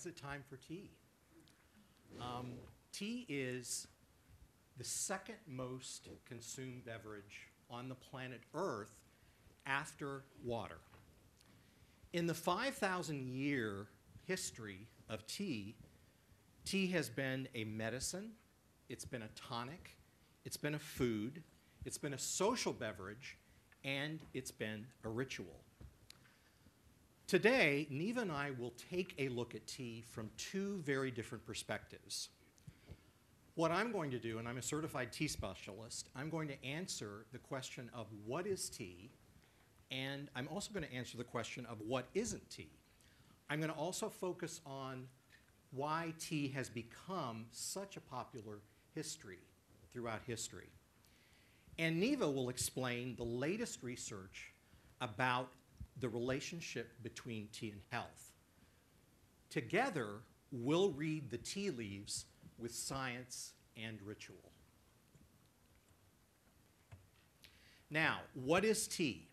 it time for tea? Tea is the second most consumed beverage on the planet Earth after water. In the 5,000-year history of tea, tea has been a medicine, it's been a tonic, it's been a food, it's been a social beverage, and it's been a ritual. Today, Neva and I will take a look at tea from two very different perspectives. What I'm going to do, and I'm a certified tea specialist, I'm going to answer the question of what is tea, and I'm also going to answer the question of what isn't tea. I'm going to also focus on why tea has become such a popular history throughout history. And Neva will explain the latest research about the relationship between tea and health. Together, we'll read the tea leaves with science and ritual. Now, what is tea?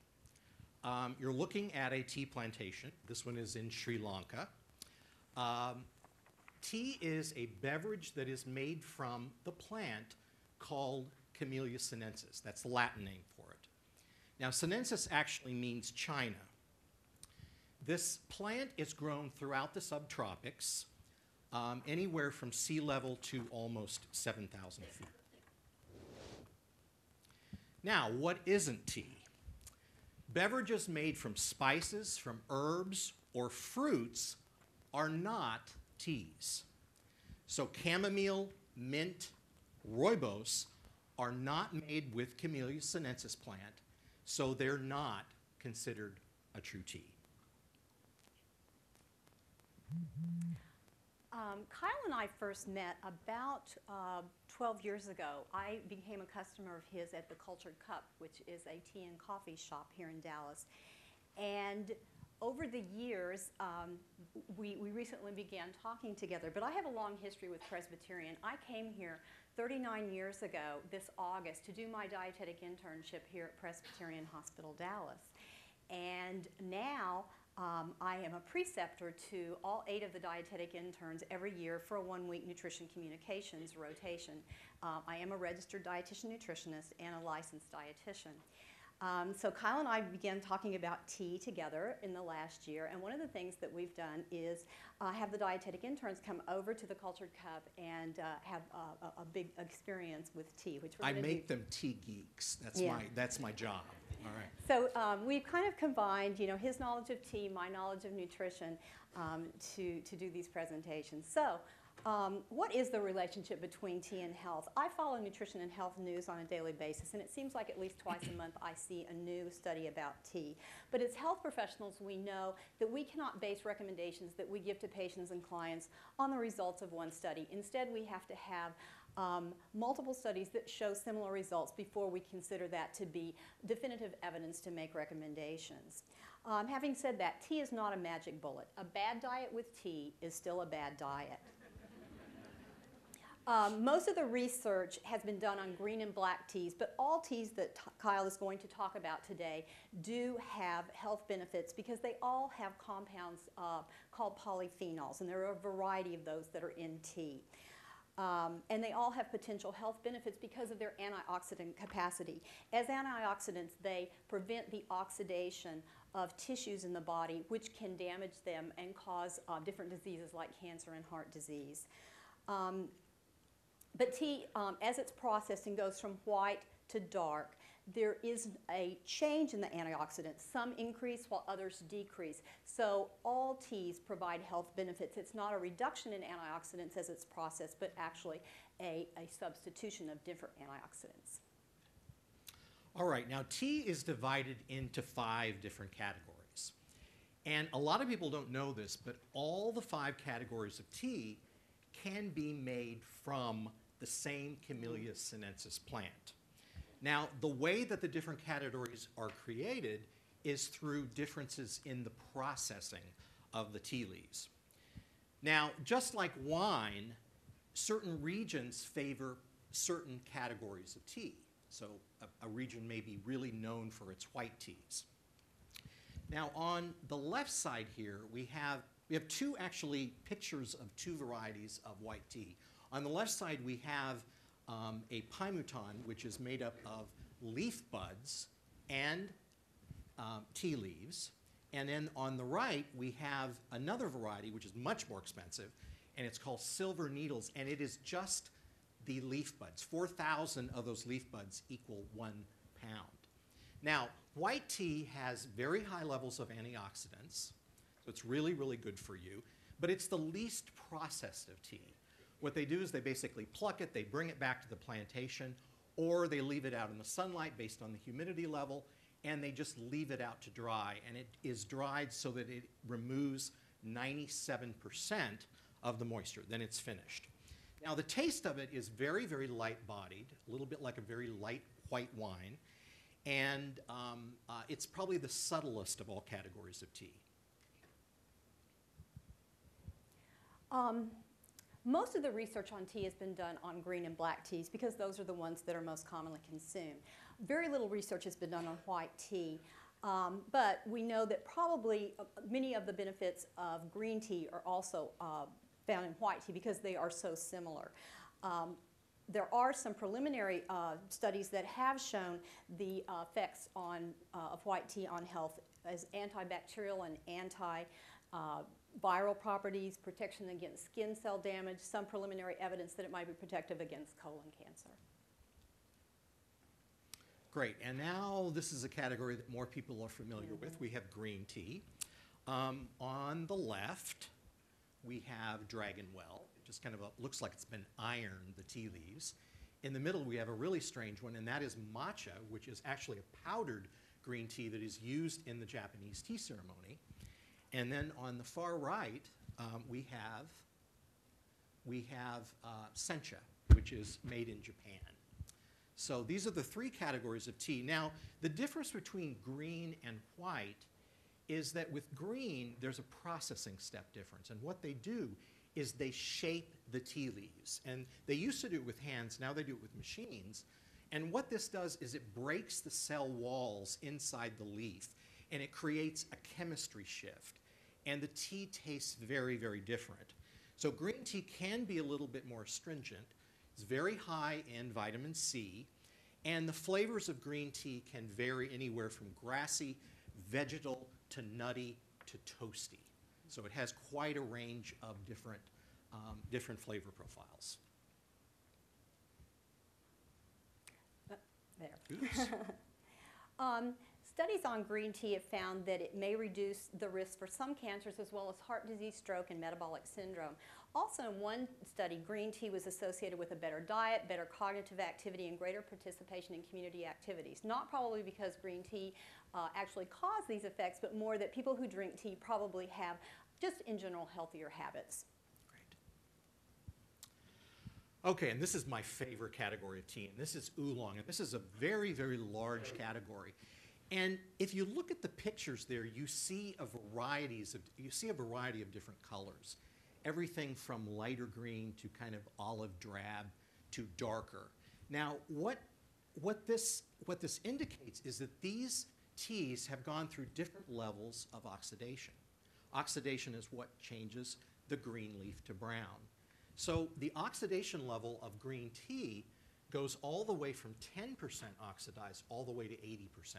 You're looking at a tea plantation. This one is in Sri Lanka. Tea is a beverage that is made from the plant called Camellia sinensis. That's the Latin name for it. Now, sinensis actually means China. This plant is grown throughout the subtropics, anywhere from sea level to almost 7,000 feet. Now, what isn't tea? Beverages made from spices, from herbs, or fruits are not teas. So chamomile, mint, rooibos are not made with Camellia sinensis plant, so they're not considered a true tea. Kyle and I first met about 12 years ago. I became a customer of his at the Cultured Cup, which is a tea and coffee shop here in Dallas. And over the years, we recently began talking together, but I have a long history with Presbyterian. I came here 39 years ago this August to do my dietetic internship here at Presbyterian Hospital, Dallas. And now I am a preceptor to all 8 of the dietetic interns every year for a 1-week nutrition communications rotation. I am a registered dietitian nutritionist and a licensed dietitian. So Kyle and I began talking about tea together in the last year, and one of the things that we've done is have the dietetic interns come over to the Cultured Cup and have a big experience with tea, which we're I make them tea geeks. That's my job. All right. So we've kind of combined, his knowledge of tea, my knowledge of nutrition, to do these presentations. So what is the relationship between tea and health? I follow nutrition and health news on a daily basis, and it seems like at least twice a month I see a new study about tea. But as health professionals, we know that we cannot base recommendations that we give to patients and clients on the results of one study. Instead, we have to have multiple studies that show similar results before we consider that to be definitive evidence to make recommendations. Having said that, tea is not a magic bullet. A bad diet with tea is still a bad diet. Most of the research has been done on green and black teas, but all teas that Kyle is going to talk about today do have health benefits because they all have compounds called polyphenols, and there are a variety of those that are in tea. And they all have potential health benefits because of their antioxidant capacity. As antioxidants, they prevent the oxidation of tissues in the body, which can damage them and cause different diseases like cancer and heart disease. But tea, as it's processed and goes from white to dark, there is a change in the antioxidants. Some increase while others decrease. So all teas provide health benefits. It's not a reduction in antioxidants as it's processed, but actually a substitution of different antioxidants. All right, now tea is divided into 5 different categories. And a lot of people don't know this, but all the 5 categories of tea can be made from the same Camellia sinensis plant. Now, the way that the different categories are created is through differences in the processing of the tea leaves. Now, just like wine, certain regions favor certain categories of tea. So a region may be really known for its white teas. Now, on the left side here, we have We have two actually pictures of two varieties of white tea. On the left side, we have a Paimutan, which is made up of leaf buds and tea leaves. And then on the right, we have another variety, which is much more expensive, and it's called Silver Needles, and it is just the leaf buds. 4,000 of those leaf buds equal 1 pound. Now, white tea has very high levels of antioxidants, so it's really, really good for you, but it's the least processed of tea. What they do is they basically pluck it, they bring it back to the plantation, or they leave it out in the sunlight based on the humidity level, and they just leave it out to dry, and it is dried so that it removes 97% of the moisture. Then it's finished. Now, the taste of it is very, very light-bodied, a little bit like a very light white wine, and it's probably the subtlest of all categories of tea. Most of the research on tea has been done on green and black teas because those are the ones that are most commonly consumed. Very little research has been done on white tea, but we know that probably many of the benefits of green tea are also found in white tea because they are so similar. There are some preliminary studies that have shown the effects of white tea on health as antibacterial and anti-viral properties, protection against skin cell damage, some preliminary evidence that it might be protective against colon cancer. Great, and now this is a category that more people are familiar with. We have green tea. On the left, we have Dragon Well. It just kind of looks like it's been ironed, the tea leaves. In the middle, we have a really strange one, and that is matcha, which is actually a powdered green tea that is used in the Japanese tea ceremony. And then on the far right, we have sencha, which is made in Japan. So these are the three categories of tea. Now, the difference between green and white is that with green, there's a processing step difference. And what they do is they shape the tea leaves. And they used to do it with hands, now they do it with machines. And what this does is it breaks the cell walls inside the leaf, and it creates a chemistry shift. And the tea tastes very, very different. So green tea can be a little bit more astringent. It's very high in vitamin C, and the flavors of green tea can vary anywhere from grassy, vegetal, to nutty, to toasty. So it has quite a range of different flavor profiles. There. Oops. Studies on green tea have found that it may reduce the risk for some cancers as well as heart disease, stroke, and metabolic syndrome. Also, in one study, green tea was associated with a better diet, better cognitive activity, and greater participation in community activities. Not probably because green tea actually caused these effects, but more that people who drink tea probably have just in general healthier habits. Great. Okay, and this is my favorite category of tea, and this is oolong. And this is a very, very large category. And if you look at the pictures there, you see a variety of different colors. Everything from lighter green to kind of olive drab to darker. Now, what this indicates is that these teas have gone through different levels of oxidation. Oxidation is what changes the green leaf to brown. So the oxidation level of green tea goes all the way from 10% oxidized all the way to 80%.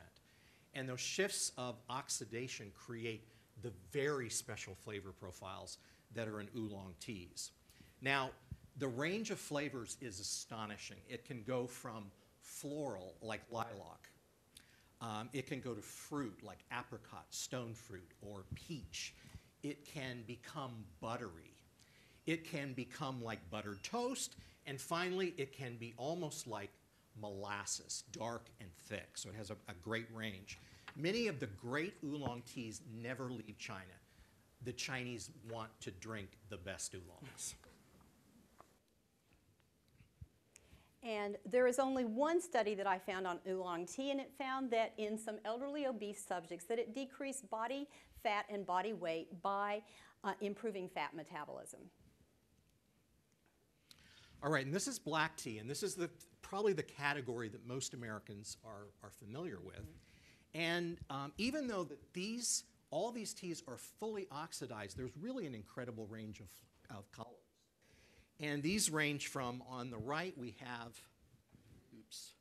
And those shifts of oxidation create the very special flavor profiles that are in oolong teas. Now, the range of flavors is astonishing. It can go from floral, like lilac. It can go to fruit, like apricot, stone fruit, or peach. It can become buttery. It can become like buttered toast. And finally, it can be almost like molasses, dark and thick. So it has a great range. Many of the great oolong teas never leave China. The Chinese want to drink the best oolongs. And there is only one study that I found on oolong tea, and it found that in some elderly obese subjects that it decreased body fat and body weight by improving fat metabolism. All right, and this is black tea, and this is probably the category that most Americans are familiar with. And even though that these all these teas are fully oxidized. There's really an incredible range of colors. And these range from, on the right, we have, oops.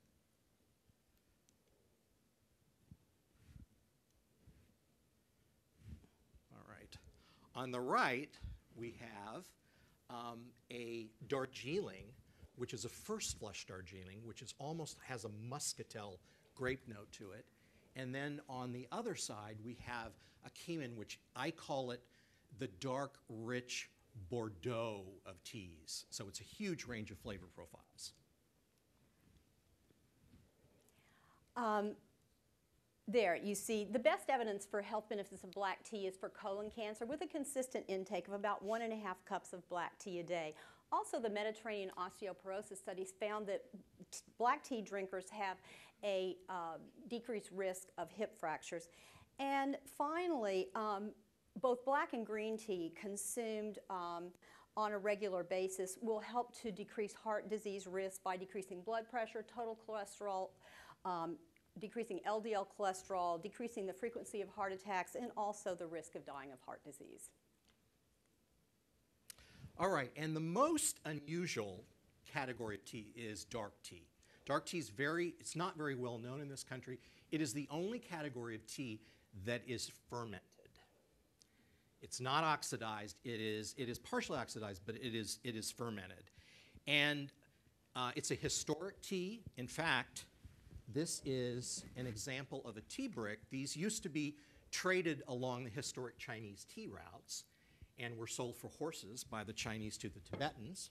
All right. On the right, we have a Darjeeling, which is a first flush Darjeeling, which is almost has a muscatel grape note to it. And then on the other side, we have a Keeman, which I call it the dark, rich Bordeaux of teas. So it's a huge range of flavor profiles. There, you see, the best evidence for health benefits of black tea is for colon cancer with a consistent intake of about 1.5 cups of black tea a day. Also, the Mediterranean osteoporosis studies found that black tea drinkers have a decreased risk of hip fractures. And finally, both black and green tea consumed on a regular basis will help to decrease heart disease risk by decreasing blood pressure, total cholesterol, decreasing LDL cholesterol, decreasing the frequency of heart attacks, and also the risk of dying of heart disease. All right, and the most unusual category of tea is dark tea. Dark tea is it's not very well known in this country. It is the only category of tea that is fermented. It's not oxidized. It is partially oxidized, but it is fermented. And it's a historic tea. In fact, this is an example of a tea brick. These used to be traded along the historic Chinese tea routes and were sold for horses by the Chinese to the Tibetans.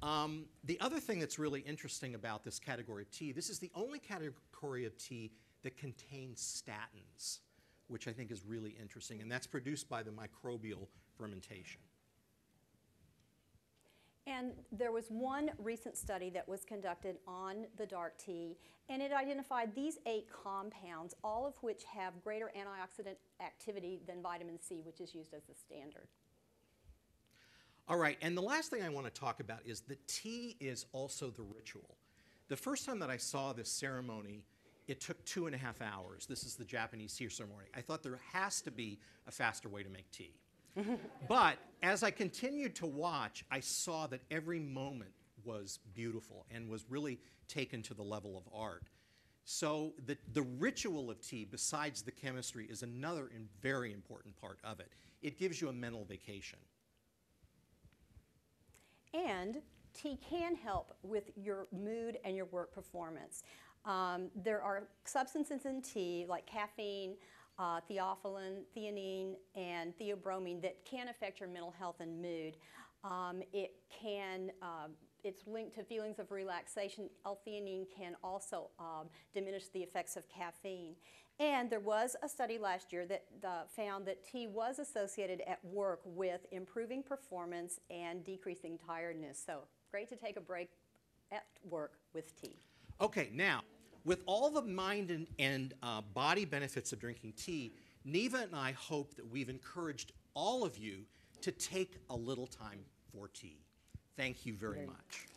The other thing that's really interesting about this category of tea, this is the only category of tea that contains statins, which I think is really interesting, and that's produced by the microbial fermentation. And there was one recent study that was conducted on the dark tea, and it identified these 8 compounds, all of which have greater antioxidant activity than vitamin C, which is used as the standard. All right, and the last thing I want to talk about is that tea is also the ritual. The first time that I saw this ceremony, it took 2.5 hours. This is the Japanese tea ceremony. I thought there has to be a faster way to make tea. But as I continued to watch, I saw that every moment was beautiful and was really taken to the level of art. So the ritual of tea, besides the chemistry, is another very important part of it. It gives you a mental vacation. And tea can help with your mood and your work performance. There are substances in tea like caffeine, theophylline, theanine, and theobromine that can affect your mental health and mood. It's linked to feelings of relaxation. L-theanine can also diminish the effects of caffeine. And there was a study last year that found that tea was associated at work with improving performance and decreasing tiredness. So great to take a break at work with tea. Okay, now, with all the mind and body benefits of drinking tea, Neva and I hope that we've encouraged all of you to take a little time for tea. Thank you very much.